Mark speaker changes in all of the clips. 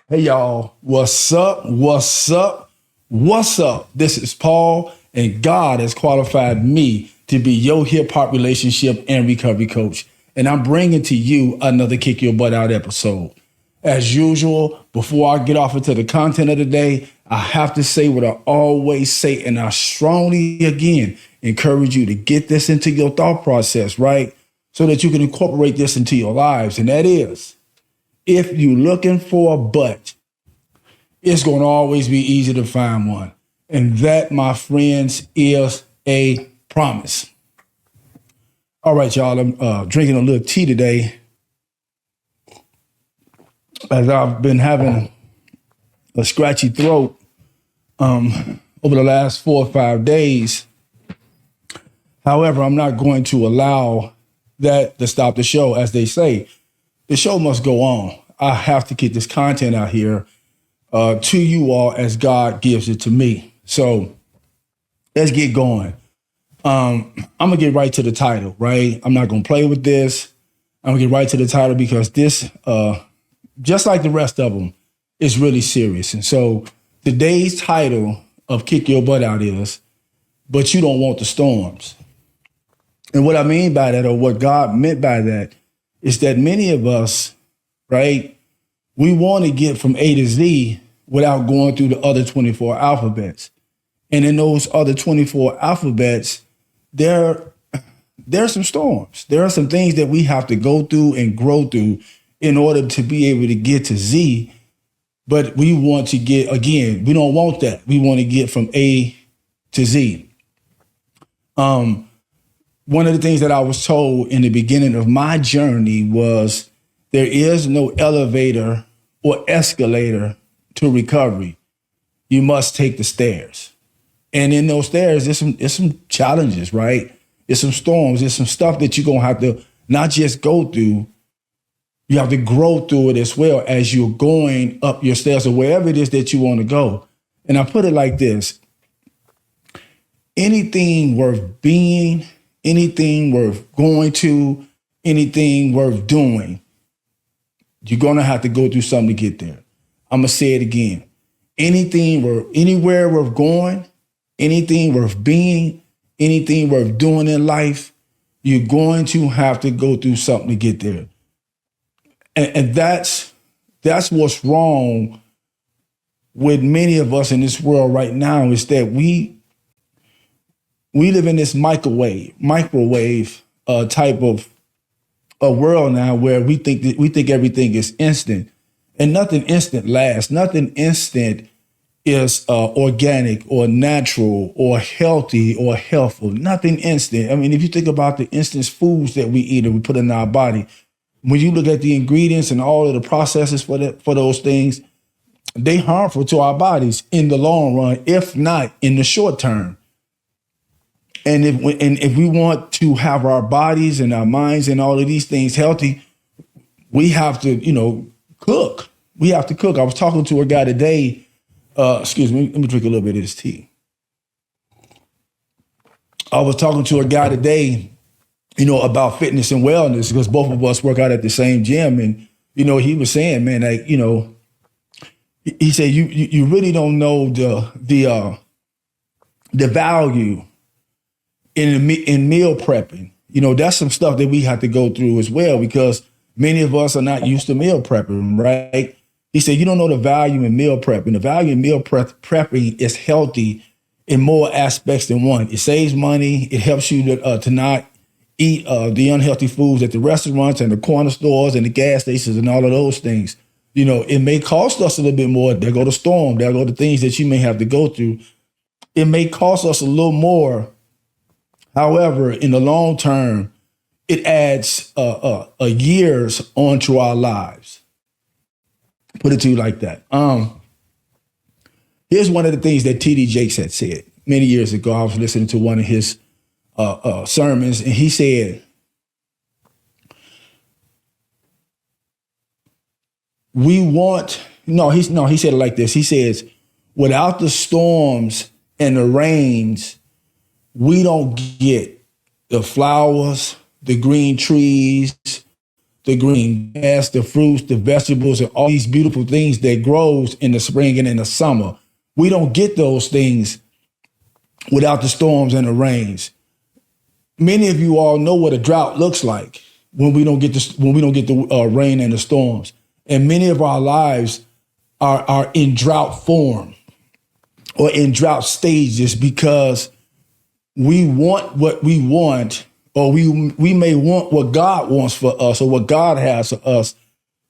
Speaker 1: Hey y'all, what's up? What's up? What's up? This is Paul, and God has qualified me to be your hip hop relationship and recovery coach. And I'm bringing to you another Kick Your Butt Out episode. As usual, before I get off into the content of the day, I have to say what I always say, and I strongly again encourage you to get this into your thought process, right? So that you can incorporate this into your lives. And that is, if you're looking for a butt, it's going to always be easy to find one. And that, my friends, is a promise. All right, y'all, I'm drinking a little tea today as I've been having a scratchy throat over the last 4 or 5 days. However, I'm not going to allow that to stop the show. As they say, the show must go on. I have to get this content out here to you all as God gives it to me. So let's get going. I'm going to get right to the title, right? I'm not going to play with this. I'm going to get right to the title because this, just like the rest of them, is really serious. And so today's title of Kick Your Butt Out is, But You Don't Want the Storms. And what I mean by that, or what God meant by that, is that many of us, right, we want to get from A to Z without going through the other 24 alphabets. And in those other 24 alphabets, there's some storms. There are some things that we have to go through and grow through in order to be able to get to Z. But we want to get, again, we don't want that. We want to get from A to Z. One of the things that I was told in the beginning of my journey was there is no elevator or escalator to recovery. You must take the stairs. And in those stairs, there's some challenges, right? There's some storms. There's some stuff that you're going to have to not just go through. You have to grow through it as well as you're going up your stairs or wherever it is that you want to go. And I put it like this. Anything worth being, anything worth going to, anything worth doing, you're going to have to go through something to get there. I'm going to say it again. Anywhere worth going, anything worth being, anything worth doing in life, you're going to have to go through something to get there. And that's what's wrong with many of us in this world right now, is that we live in this microwave type of a world now where we think everything is instant, and nothing instant lasts. Nothing instant is organic or natural or healthy or healthful. Nothing instant. I mean, if you think about the instant foods that we eat and we put in our body, when you look at the ingredients and all of the processes for those things, they harmful to our bodies in the long run, if not in the short term. And if we want to have our bodies and our minds and all of these things healthy, we have to, cook. We have to cook. I was talking to a guy today. Excuse me. Let me drink a little bit of this tea. I was talking to a guy today, about fitness and wellness, because both of us work out at the same gym. And, he was saying, man, like, he said, you really don't know the value in meal prepping. That's some stuff that we have to go through as well, because many of us are not used to meal prepping, right? He said, you don't know the value in meal prepping. The value in meal prepping is healthy in more aspects than one. It saves money. It helps you to not eat the unhealthy foods at the restaurants and the corner stores and the gas stations and all of those things. It may cost us a little bit more. There go the storm. There go the things that you may have to go through. It may cost us a little more. However, in the long term, it adds years onto our lives. Put it to you like that. Here's one of the things that T.D. Jakes had said many years ago. I was listening to one of his sermons, and he said, he said it like this. He says, without the storms and the rains, we don't get the flowers, the green trees, the green grass, the fruits, the vegetables, and all these beautiful things that grows in the spring and in the summer. We don't get those things without the storms and the rains. Many of you all know what a drought looks like when we don't get the rain and the storms. And many of our lives are in drought form or in drought stages because we want what we want, or we may want what God wants for us or what God has for us,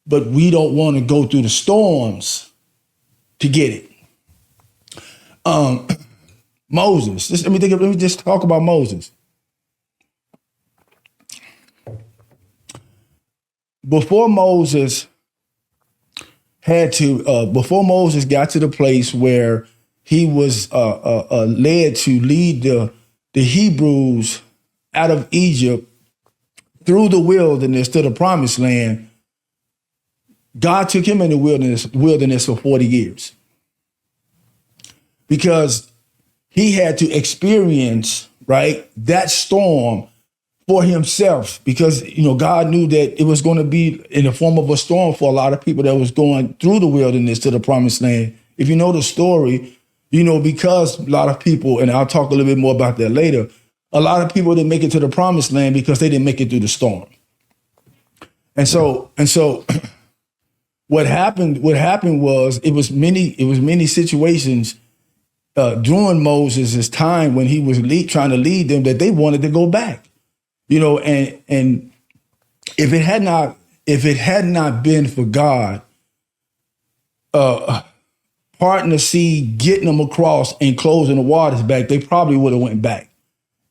Speaker 1: but we don't want to go through the storms to get it. Moses. Let me just talk about Moses. Before Moses got to the place where he was led to lead the Hebrews out of Egypt through the wilderness to the promised land, God took him in the wilderness for 40 years. Because he had to experience, right, that storm for himself, because, God knew that it was going to be in the form of a storm for a lot of people that was going through the wilderness to the promised land. If you know the story, because a lot of people, and I'll talk a little bit more about that later, a lot of people didn't make it to the promised land because they didn't make it through the storm. And so what happened was it was many situations during Moses' time when he was trying to lead them that they wanted to go back. And if it had not been for God parting the sea, getting them across and closing the waters back, they probably would have went back.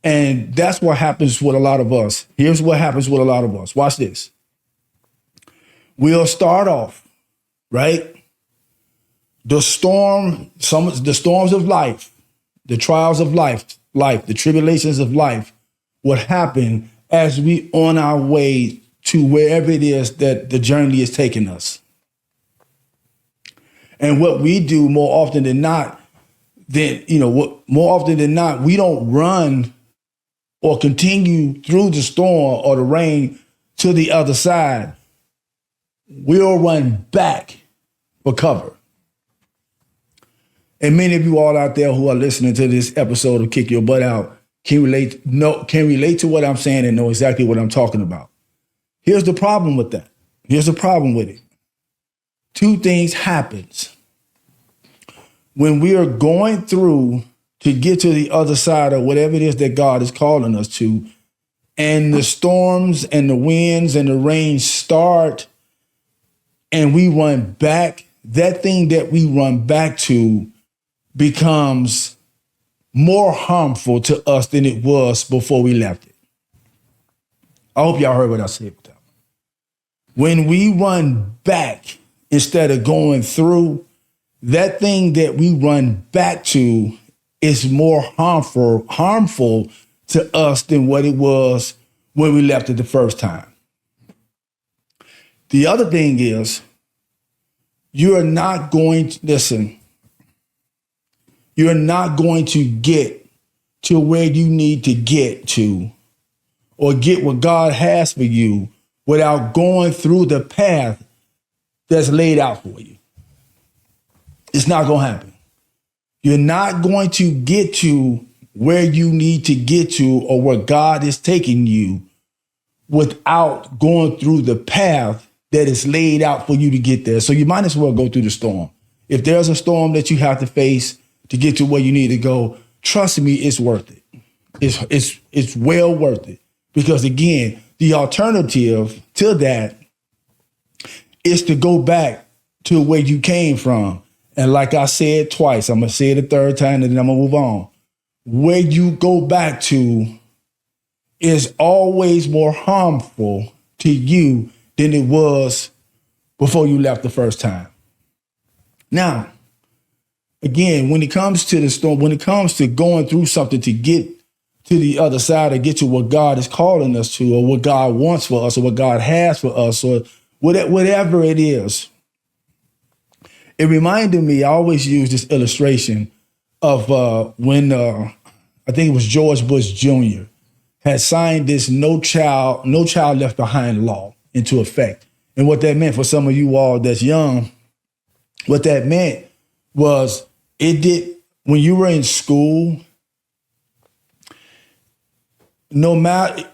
Speaker 1: And that's what happens with a lot of us. Here's what happens with a lot of us. Watch this. We'll start off, right? The storms of life, the trials of life, the tribulations of life, what happened as we on our way to wherever it is that the journey is taking us. And what we do more often than not, we don't run or continue through the storm or the rain to the other side. We'll run back for cover. And many of you all out there who are listening to this episode of Kick Your Butt Out can relate to what I'm saying and know exactly what I'm talking about. Here's the problem with that. Here's the problem with it. Two things happens when we are going through to get to the other side of whatever it is that God is calling us to, and the storms and the winds and the rain start, and we run back. That thing that we run back to becomes more harmful to us than it was before we left it. I hope y'all heard what I said. When we run back instead of going through, that thing that we run back to is more harmful to us than what it was when we left it the first time. The other thing is, you're not going to get to where you need to get to or get what God has for you without going through the path that's laid out for you. It's not going to happen. You're not going to get to where you need to get to or where God is taking you without going through the path that is laid out for you to get there. So you might as well go through the storm. If there's a storm that you have to face to get to where you need to go, trust me, it's worth it. It's well worth it. Because again, the alternative to that is to go back to where you came from. And like I said twice, I'm going to say it a third time and then I'm going to move on. Where you go back to is always more harmful to you than it was before you left the first time. Now, again, when it comes to the storm, when it comes to going through something to get to the other side or get to what God is calling us to or what God wants for us or what God has for us or whatever it is, it reminded me, I always use this illustration of when I think it was George Bush Jr. had signed this No Child Left Behind law. into effect. And what that meant for some of you all that's young, what that meant was when you were in school, no matter,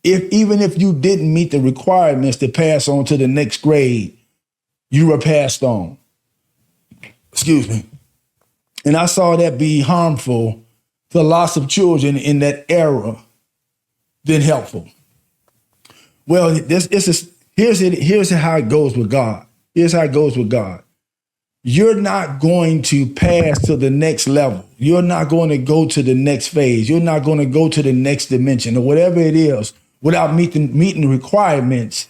Speaker 1: even if you didn't meet the requirements to pass on to the next grade, you were passed on. Excuse me. And I saw that be harmful to lots of children in that era than helpful. Well, here's how it goes with God. Here's how it goes with God. You're not going to pass to the next level. You're not going to go to the next phase. You're not going to go to the next dimension or whatever it is without meeting the requirements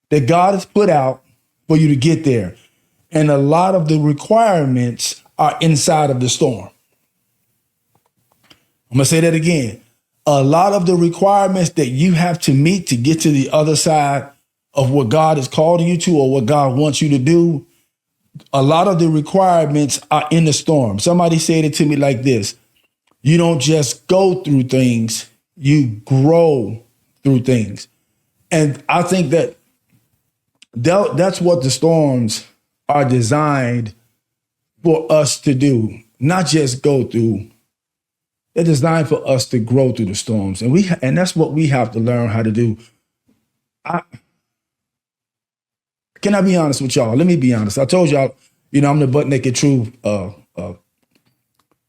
Speaker 1: that God has put out for you to get there. And a lot of the requirements are inside of the storm. I'm going to say that again. A lot of the requirements that you have to meet to get to the other side of what God is calling you to or what God wants you to do, a lot of the requirements are in the storm. Somebody said it to me like this: you don't just go through things, you grow through things. And I think that's what the storms are designed for us to do, not just go through. They're designed for us to grow through the storms. And that's what we have to learn how to do. Can I be honest with y'all? Let me be honest. I told y'all, I'm the Butt Naked Truth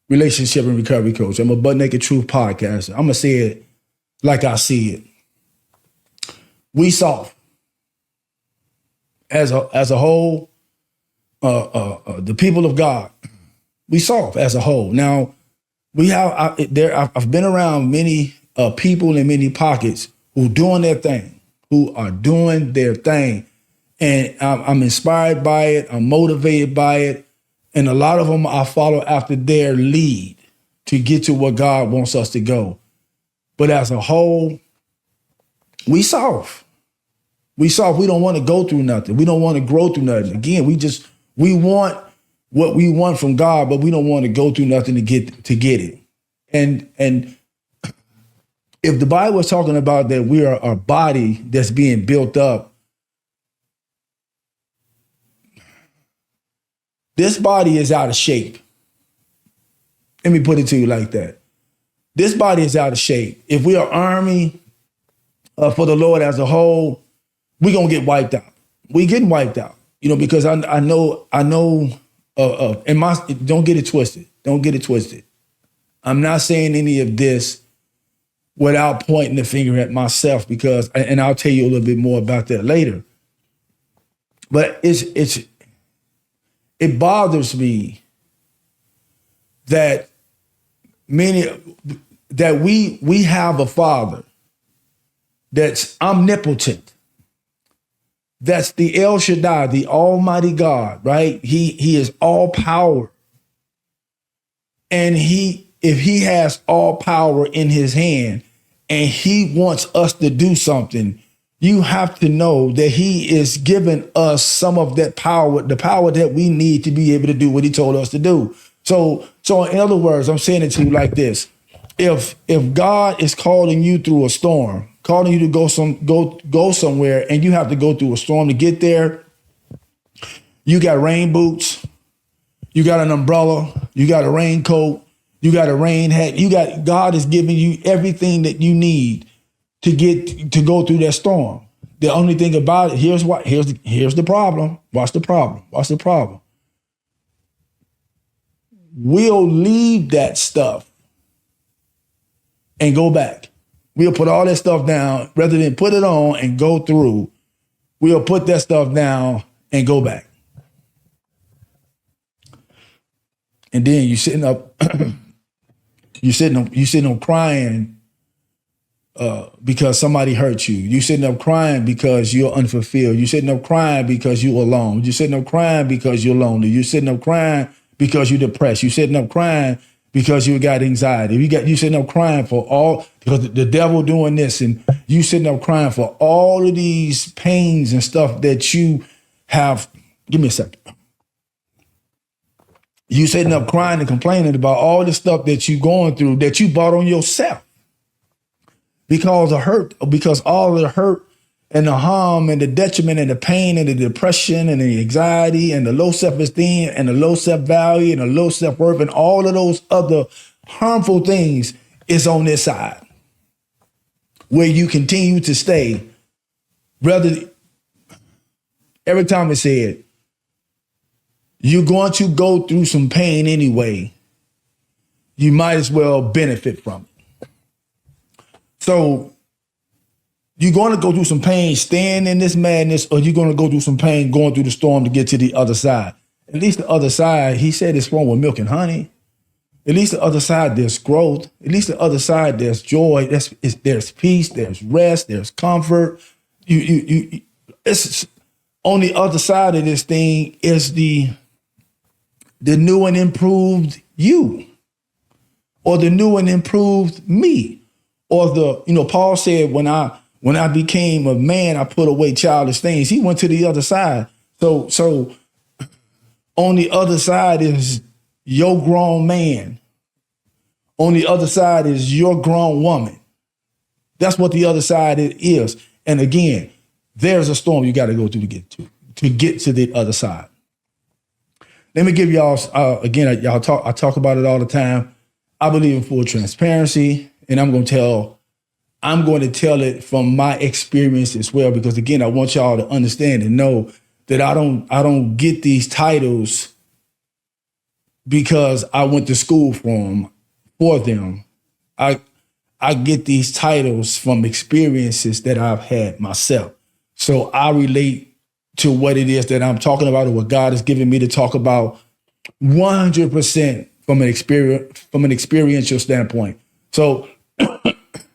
Speaker 1: relationship and recovery coach. I'm a Butt Naked Truth podcaster. I'm going to say it like I see it. We soft. As a whole, the people of God, we soft as a whole. Now, I've been around many people in many pockets who are doing their thing. And I'm inspired by it. I'm motivated by it. And a lot of them I follow after their lead to get to where God wants us to go. But as a whole, we soft. We don't want to go through nothing. We don't want to grow through nothing. Again, we want what we want from God, but we don't want to go through nothing to get it. And if the Bible is talking about that we are a body that's being built up, this body is out of shape. Let me put it to you like that. This body is out of shape. If we are army for the Lord as a whole, we're going to get wiped out. We're getting wiped out, because I know, and don't get it twisted. Don't get it twisted. I'm not saying any of this without pointing the finger at myself and I'll tell you a little bit more about that later. But it bothers me that we have a Father that's omnipotent. That's the El Shaddai, the Almighty God, right? He is all power. And if he has all power in his hand and he wants us to do something, you have to know that he is giving us some of that power, the power that we need to be able to do what he told us to do. So in other words, I'm saying it to you like this. If God is calling you through a storm, calling you to go somewhere, and you have to go through a storm to get there, you got rain boots, you got an umbrella, you got a raincoat, you got a rain hat, God is giving you everything that you need to go through that storm. The only thing about it, here's the problem. Watch the problem. We'll leave that stuff and go back. We'll put all that stuff down rather than put it on and go through. We'll put that stuff down and go back. And then you sitting up, you sitting up crying because somebody hurt you. You sitting up crying because you're unfulfilled. You sitting up crying because you're alone. You sitting up crying because you're lonely. You sitting up crying because you're depressed. You sitting up crying because you got anxiety. You sitting up crying because the devil doing this, and you sitting up crying for all of these pains and stuff that you have. Give me a second. You sitting up crying and complaining about all the stuff that you going through that you brought on yourself because all the hurt and the harm and the detriment and the pain and the depression and the anxiety and the low self-esteem and the low self-value and the low self-worth and all of those other harmful things is on this side, where you continue to stay. Rather, every time I said, you're going to go through some pain anyway, you might as well benefit from it. So you're going to go through some pain staying in this madness, or you're going to go through some pain going through the storm to get to the other side. At least the other side, he said, it's flowing with milk and honey. At least the other side, there's growth. At least the other side, there's joy. There's peace. There's rest. There's comfort. It's on the other side of this thing is the new and improved you, or the new and improved me, or Paul said, when I became a man, I put away childish things. He went to the other side. So on the other side is your grown man. On the other side is your grown woman. That's what the other side is. And again, there's a storm you got to go through to get to the other side. Let me give y'all, again, I talk about it all the time. I believe in full transparency, and I'm going to tell it from my experience as well, because again, I want y'all to understand and know that I don't get these titles because I went to school for them. I get these titles from experiences that I've had myself. So I relate to what it is that I'm talking about, or what God has given me to talk about 100% from an experiential standpoint. So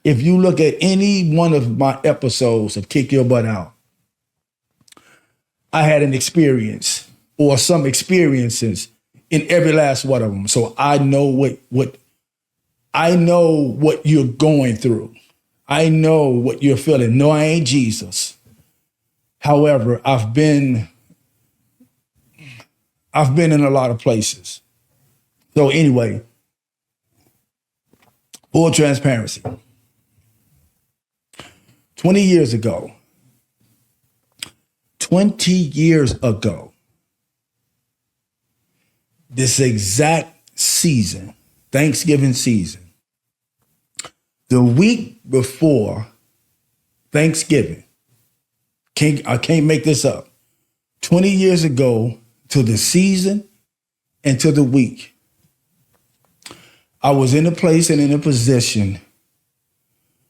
Speaker 1: if you look at any one of my episodes of Kick Your Butt Out, I had an experience or some experiences in every last one of them. So I know what you're going through. I know what you're feeling. No, I ain't Jesus. However, I've been in a lot of places. So anyway, full transparency. 20 years ago, this exact season, Thanksgiving season, the week before Thanksgiving, I can't make this up. 20 years ago to the season and to the week, I was in a place and in a position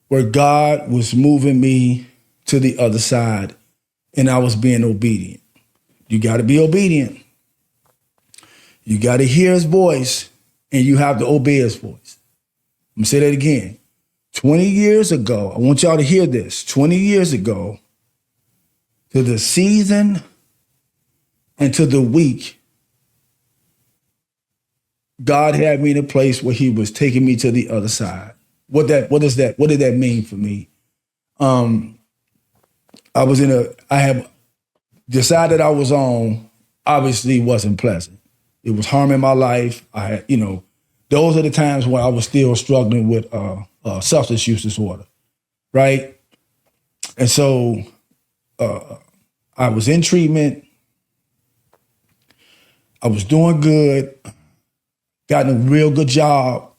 Speaker 1: where God was moving me to the other side, and I was being obedient. You got to be obedient. You got to hear his voice, and you have to obey his voice. I'm going to say that again. 20 years ago, I want y'all to hear this. 20 years ago, to the season and to the week, God had me in a place where he was taking me to the other side. What did that mean for me? I have decided I was on, obviously wasn't pleasant. It was harming my life. I had, those are the times when I was still struggling with substance use disorder, right? And so I was in treatment. I was doing good, gotten a real good job,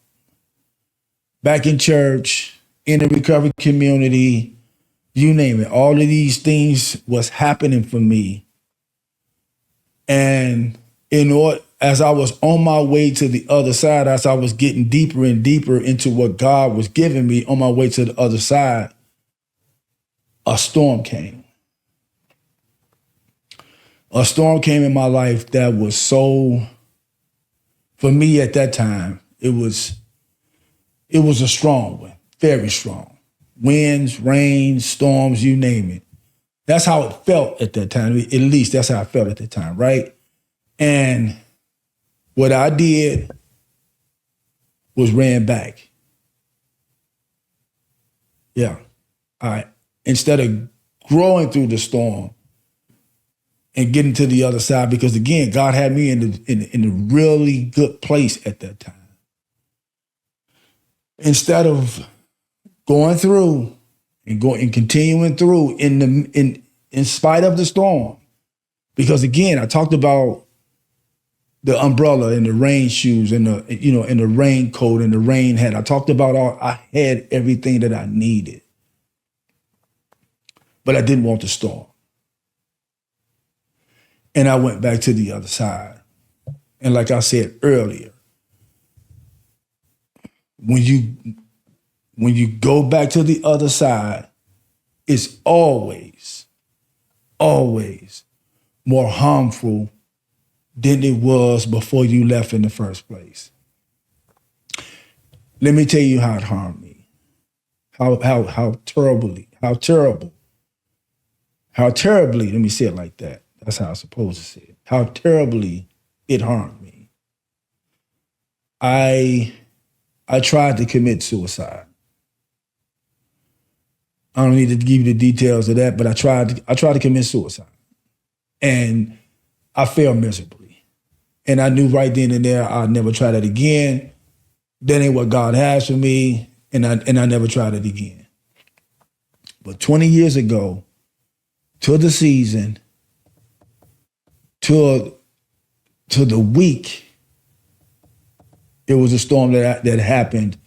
Speaker 1: back in church, in the recovery community, you name it. All of these things was happening for me. And as I was on my way to the other side, as I was getting deeper and deeper into what God was giving me on my way to the other side, a storm came. A storm came in my life that was so, for me at that time, it was a strong one, very strong. Winds, rain, storms, you name it. That's how it felt at that time. At least that's how I felt at the time, right? And what I did was ran back. Yeah. Instead of growing through the storm and getting to the other side, because again, God had me in a really good place at that time. Instead of going through and going and continuing through in spite of the storm. Because again, I talked about the umbrella and the rain shoes and the raincoat and the rain hat. I talked about I had everything that I needed. But I didn't want the storm. And I went back to the other side. And like I said earlier, when you go back to the other side, it's always more harmful than it was before you left in the first place. Let me tell you how it harmed me. How terribly, let me say it like that. That's how I'm supposed to say it. How terribly it harmed me. I tried to commit suicide. I don't need to give you the details of that, but I tried to commit suicide. And I failed miserably. And I knew right then and there I'd never try that again. That ain't what God has for me, and I never tried it again. But 20 years ago, to the season, to the week, it was a storm that happened.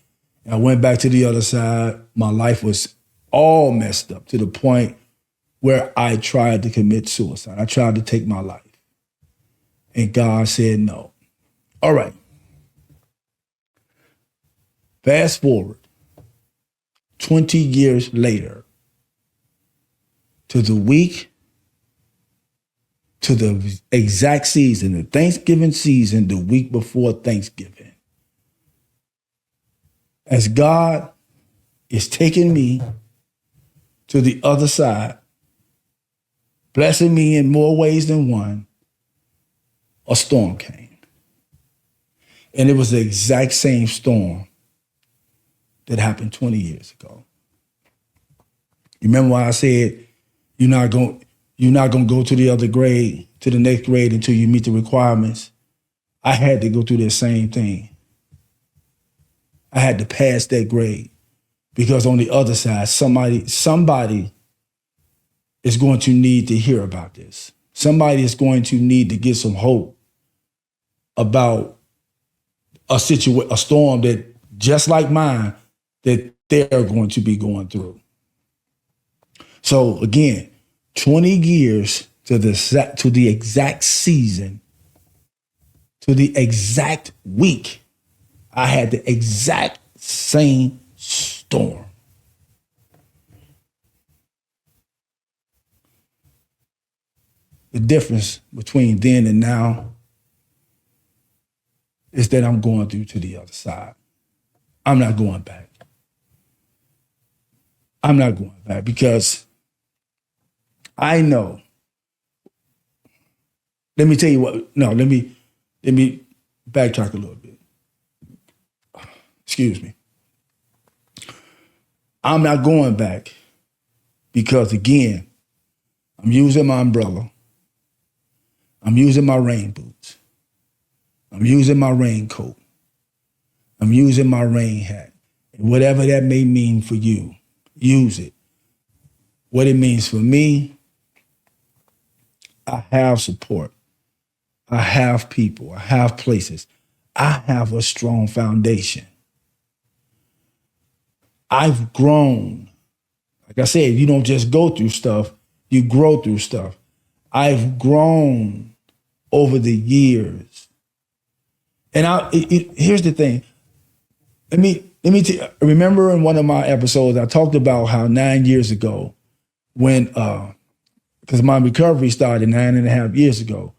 Speaker 1: I went back to the other side. My life was all messed up to the point where I tried to commit suicide. I tried to take my life. And God said no. All right. Fast forward 20 years later to the week, to the exact season, the Thanksgiving season, the week before Thanksgiving. As God is taking me to the other side, blessing me in more ways than one, a storm came. And it was the exact same storm that happened 20 years ago. You remember why I said you're not going to go to the other grade, to the next grade until you meet the requirements? I had to go through that same thing. I had to pass that grade because on the other side, somebody is going to need to hear about this. Somebody is going to need to get some hope about a storm that, just like mine, that they're going to be going through. So again, 20 years to the exact season, to the exact week, I had the exact same storm. The difference between then and now is that I'm going through to the other side. I'm not going back. I'm not going back because I know. Let me tell you what. No, let me backtrack a little bit. Excuse me. I'm not going back because, again, I'm using my umbrella. I'm using my rain boots. I'm using my raincoat. I'm using my rain hat. And whatever that may mean for you, use it. What it means for me, I have support. I have people. I have places. I have a strong foundation. I've grown. Like I said, you don't just go through stuff, you grow through stuff. I've grown over the years. And here's the thing. Let me remember in one of my episodes, I talked about how 9 years ago, when, because my recovery started 9.5 years ago.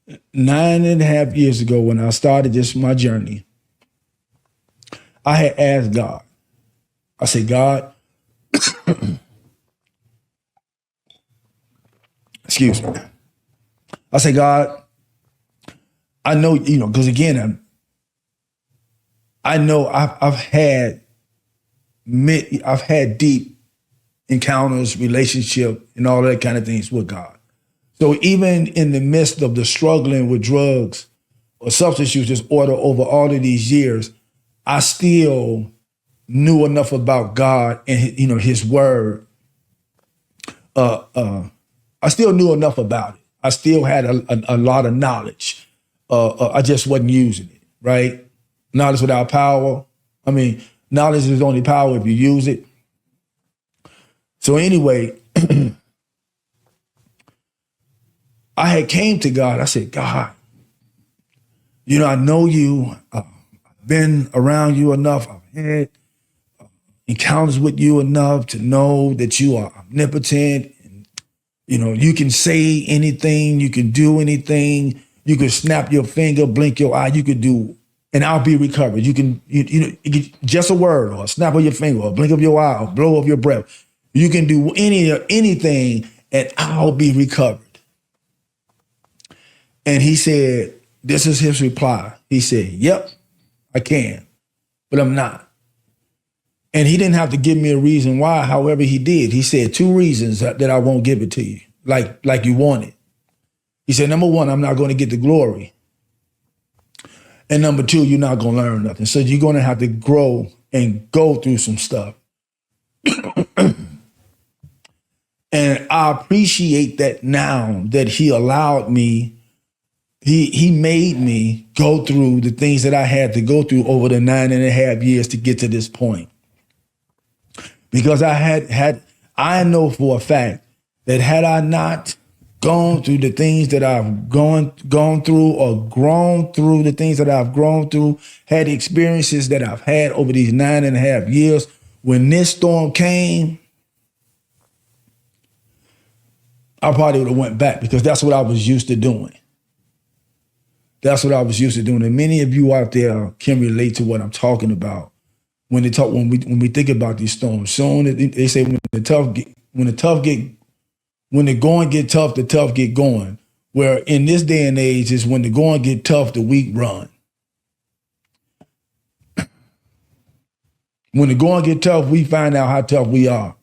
Speaker 1: 9.5 years ago, when I started my journey, I had asked God. I said, God, excuse me. I said, God, I know, because again, I know I've had deep encounters, relationship, and all that kind of things with God. So even in the midst of the struggling with drugs or substance use disorder over all of these years, I still knew enough about God and His word. I still knew enough about it. I still had a lot of knowledge. I just wasn't using it, right? Knowledge without power. I mean, knowledge is only power if you use it. So anyway, I had came to God. I said, God, I know you. I've been around you enough. I've had encounters with you enough to know that you are omnipotent. And, you can say anything. You can do anything. You can snap your finger, blink your eye. You could do, and I'll be recovered. You can, just a word or a snap of your finger or a blink of your eye or blow of your breath. You can do anything and I'll be recovered. And he said, this is his reply. He said, yep, I can, but I'm not. And he didn't have to give me a reason why. However, he did. He said 2 reasons that I won't give it to you like you want it. He said, number 1, I'm not going to get the glory. And number 2, you're not going to learn nothing. So you're going to have to grow and go through some stuff. And I appreciate that now that he allowed me, he made me go through the things that I had to go through over the 9.5 years to get to this point. Because I know for a fact that had I not gone through the things that I've gone through or grown through the things that I've grown through, had the experiences that I've had over these 9.5 years, when this storm came, I probably would have went back because that's what I was used to doing. That's what I was used to doing. And many of you out there can relate to what I'm talking about. When we think about these storms, soon they say when the going get tough, the tough get going. Where in this day and age is when the going get tough, the weak run. When the going get tough, we find out how tough we are.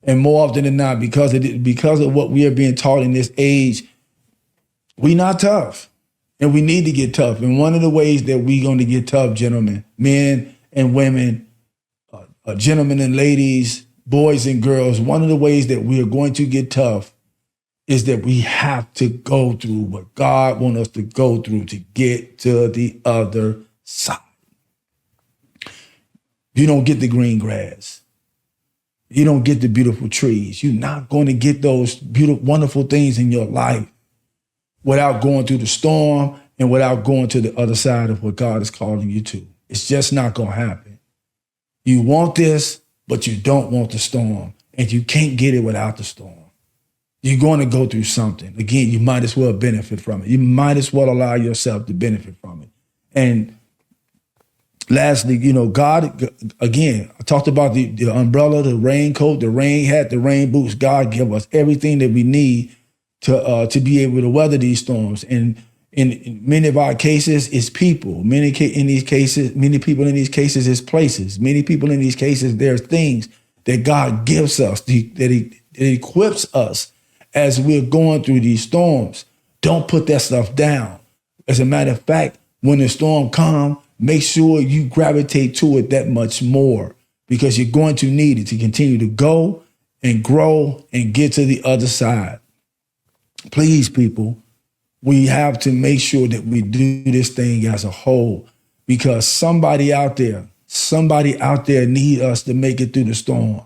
Speaker 1: And more often than not, because of what we are being taught in this age, we not tough. And we need to get tough. And one of the ways that we're going to get tough, gentlemen, men and women, gentlemen and ladies, boys and girls, one of the ways that we are going to get tough is that we have to go through what God wants us to go through to get to the other side. You don't get the green grass. You don't get the beautiful trees. You're not going to get those beautiful, wonderful things in your life without going through the storm and without going to the other side of what God is calling you to. It's just not going to happen. You want this, but you don't want the storm, and you can't get it without the storm. You're going to go through something. Again, you might as well benefit from it. You might as well allow yourself to benefit from it. And lastly, God, again, I talked about the umbrella, the raincoat, the rain hat, the rain boots. God give us everything that we need to be able to weather these storms. And in many of our cases, it's people. Many people in these cases, it's places. Many people in these cases, there's things that God gives us, that He equips us as we're going through these storms. Don't put that stuff down. As a matter of fact, when the storm comes, make sure you gravitate to it that much more, because you're going to need it to continue to go and grow and get to the other side. Please, people, we have to make sure that we do this thing as a whole, because somebody out there need us to make it through the storm.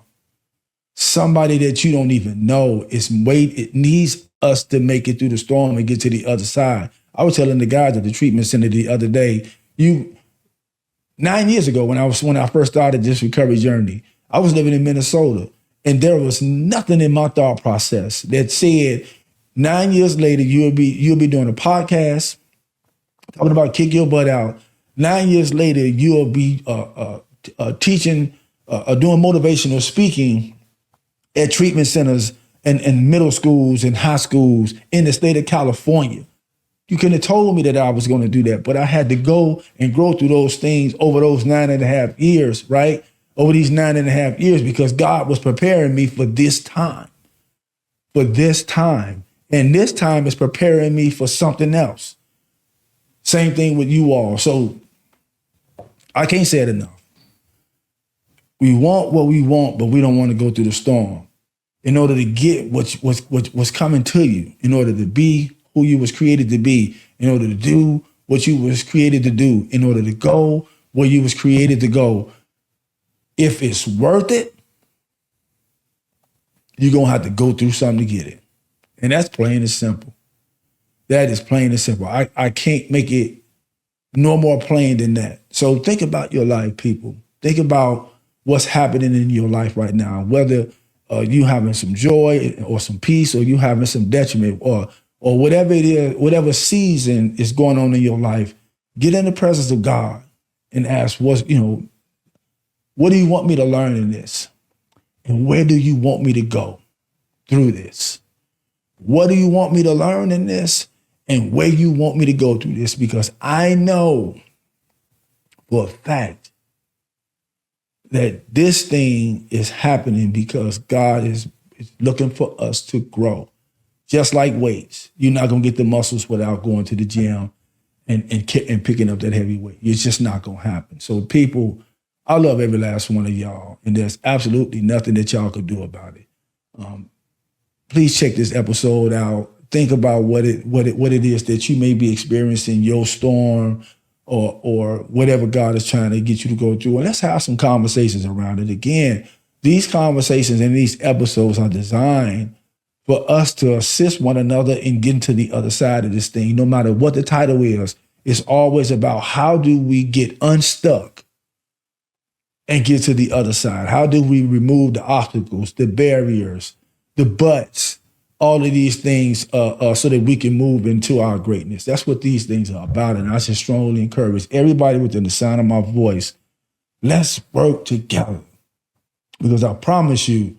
Speaker 1: Somebody that you don't even know it needs us to make it through the storm and get to the other side. I was telling the guys at the treatment center the other day, 9 years ago when I first started this recovery journey, I was living in Minnesota, and there was nothing in my thought process that said 9 years later you'll be doing a podcast talking about kick your butt out. 9 years later you'll be teaching, doing motivational speaking at treatment centers and middle schools and high schools in the state of California. You couldn't have told me that I was going to do that, but I had to go and grow through those things over those 9.5 years, right? Over these 9.5 years, because God was preparing me for this time. And this time is preparing me for something else. Same thing with you all. So I can't say it enough. We want what we want, but we don't want to go through the storm. In order to get what's coming to you, in order to be who you was created to be, in order to do what you was created to do, in order to go where you was created to go, if it's worth it, you're going to have to go through something to get it. And that's plain and simple. That is plain and simple. I can't make it no more plain than that. So think about your life, people. Think about what's happening in your life right now, whether you having some joy or some peace, or you having some detriment, or whatever it is, whatever season is going on in your life. Get in the presence of God and ask, what do you want me to learn in this? And where do you want me to go through this? What do you want me to learn in this? And where you want me to go through this? Because I know for a fact that this thing is happening because God is looking for us to grow. Just like weights. You're not going to get the muscles without going to the gym and picking up that heavy weight. It's just not going to happen. So people, I love every last one of y'all, and there's absolutely nothing that y'all could do about it. Please check this episode out. Think about what it is that you may be experiencing, your storm, or whatever God is trying to get you to go through. And let's have some conversations around it. Again, these conversations and these episodes are designed for us to assist one another in getting to the other side of this thing. No matter what the title is, it's always about how do we get unstuck and get to the other side? How do we remove the obstacles, the barriers, the buts, all of these things so that we can move into our greatness? That's what these things are about. And I just strongly encourage everybody within the sound of my voice, let's work together. Because I promise you,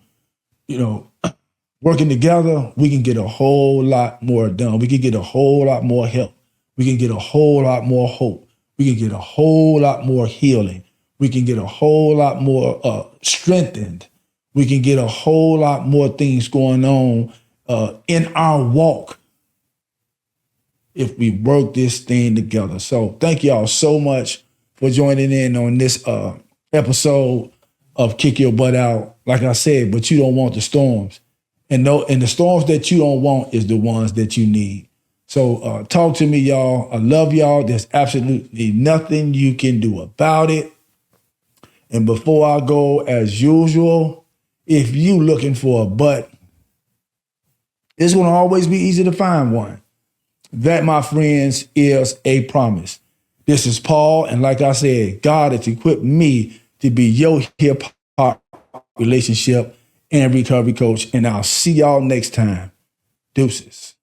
Speaker 1: working together, we can get a whole lot more done. We can get a whole lot more help. We can get a whole lot more hope. We can get a whole lot more healing. We can get a whole lot more strengthened. We can get a whole lot more things going on in our walk if we work this thing together. So thank y'all so much for joining in on this episode of Kick Your Butt Out. Like I said, but you don't want the storms. And the storms that you don't want is the ones that you need. So talk to me, y'all. I love y'all. There's absolutely nothing you can do about it. And before I go, as usual, if you looking for a butt, it's going to always be easy to find one. That, my friends, is a promise. This is Paul, and like I said, God has equipped me to be your hip-hop relationship and recovery coach, and I'll see y'all next time. Deuces.